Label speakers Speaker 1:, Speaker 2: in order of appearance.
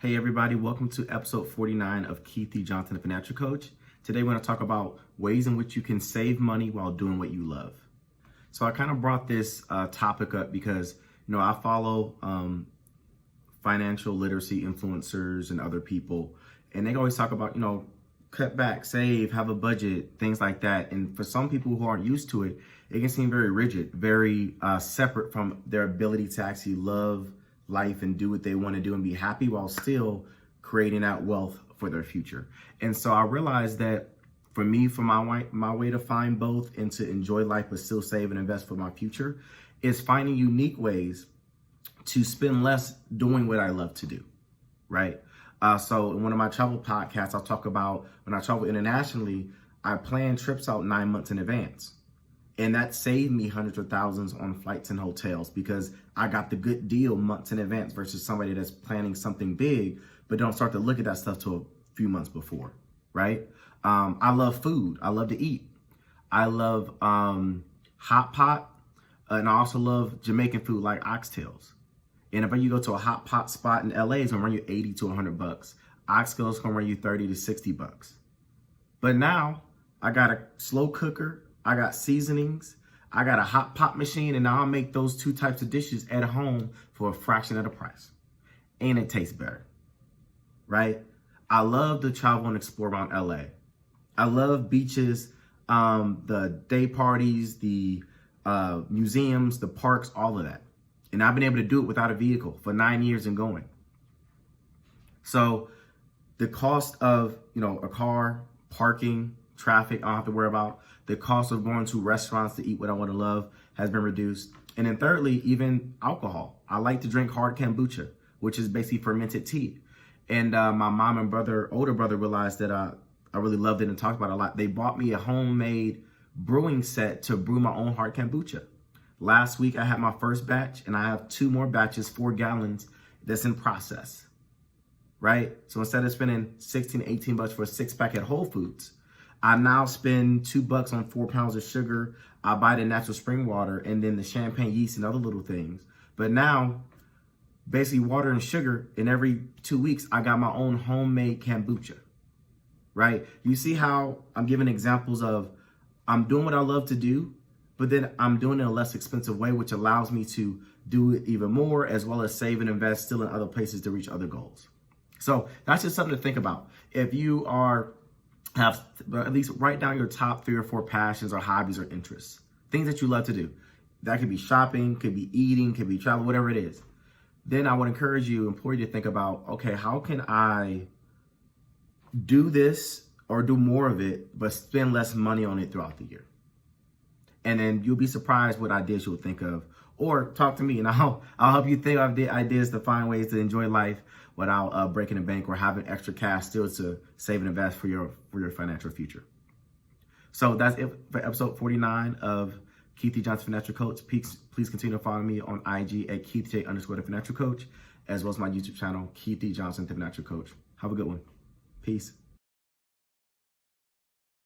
Speaker 1: Hey everybody, welcome to episode 49 of Keith E. Johnson, the Financial Coach. Today we're going to talk about ways in which you can save money while doing what you love. So I kind of brought this topic up because, I follow financial literacy influencers and other people, and they always talk about, cut back, save, have a budget, things like that. And for some people who aren't used to it, it can seem very rigid, very separate from their ability to actually love life and do what they want to do and be happy while still creating that wealth for their future. And so I realized that for me, for my way to find both and to enjoy life but still save and invest for my future is finding unique ways to spend less doing what I love to do, right? So in one of my travel podcasts, I'll talk about when I travel internationally, I plan trips out 9 months in advance. And that saved me hundreds of thousands on flights and hotels because I got the good deal months in advance versus somebody that's planning something big, but don't start to look at that stuff till a few months before, right? I love food. I love to eat. I love hot pot, and I also love Jamaican food like oxtails. And if you go to a hot pot spot in LA, it's gonna run you 80 to 100 bucks. Oxtails gonna run you 30 to 60 bucks. But now I got a slow cooker, I got seasonings, I got a hot pot machine, and now I make those two types of dishes at home for a fraction of the price. And it tastes better, right? I love to travel and explore around LA. I love beaches, the day parties, the museums, the parks, all of that. And I've been able to do it without a vehicle for 9 years and going. So the cost of, a car, parking, traffic, I don't have to worry about. The cost of going to restaurants to eat what I want to love has been reduced. And then thirdly, even alcohol. I like to drink hard kombucha, which is basically fermented tea. And my mom and older brother realized that I really loved it and talked about it a lot. They bought me a homemade brewing set to brew my own hard kombucha. Last week, I had my first batch, and I have 2 more batches, 4 gallons, that's in process, right? So instead of spending 16, 18 bucks for a 6-pack at Whole Foods, I now spend $2 on 4 pounds of sugar. I buy the natural spring water and then the champagne yeast and other little things. But now, basically water and sugar, and every 2 weeks, I got my own homemade kombucha, right? You see how I'm giving examples of I'm doing what I love to do, but then I'm doing it in a less expensive way, which allows me to do it even more, as well as save and invest still in other places to reach other goals. So that's just something to think about. If you have at least write down your top 3 or 4 passions or hobbies or interests, things that you love to do. That could be shopping, could be eating, could be travel, whatever it is. Then I would implore you to think about, okay, how can I do this or do more of it, but spend less money on it throughout the year? And then you'll be surprised what ideas you'll think of. Or talk to me and I'll help you think of the ideas to find ways to enjoy life without breaking the bank or having extra cash still to save and invest for your financial future. So that's it for episode 49 of Keith E. Johnson Financial Coach. Please continue to follow me on IG at KeithJ_the Financial Coach, as well as my YouTube channel, Keith E. Johnson the Financial Coach. Have a good one. Peace.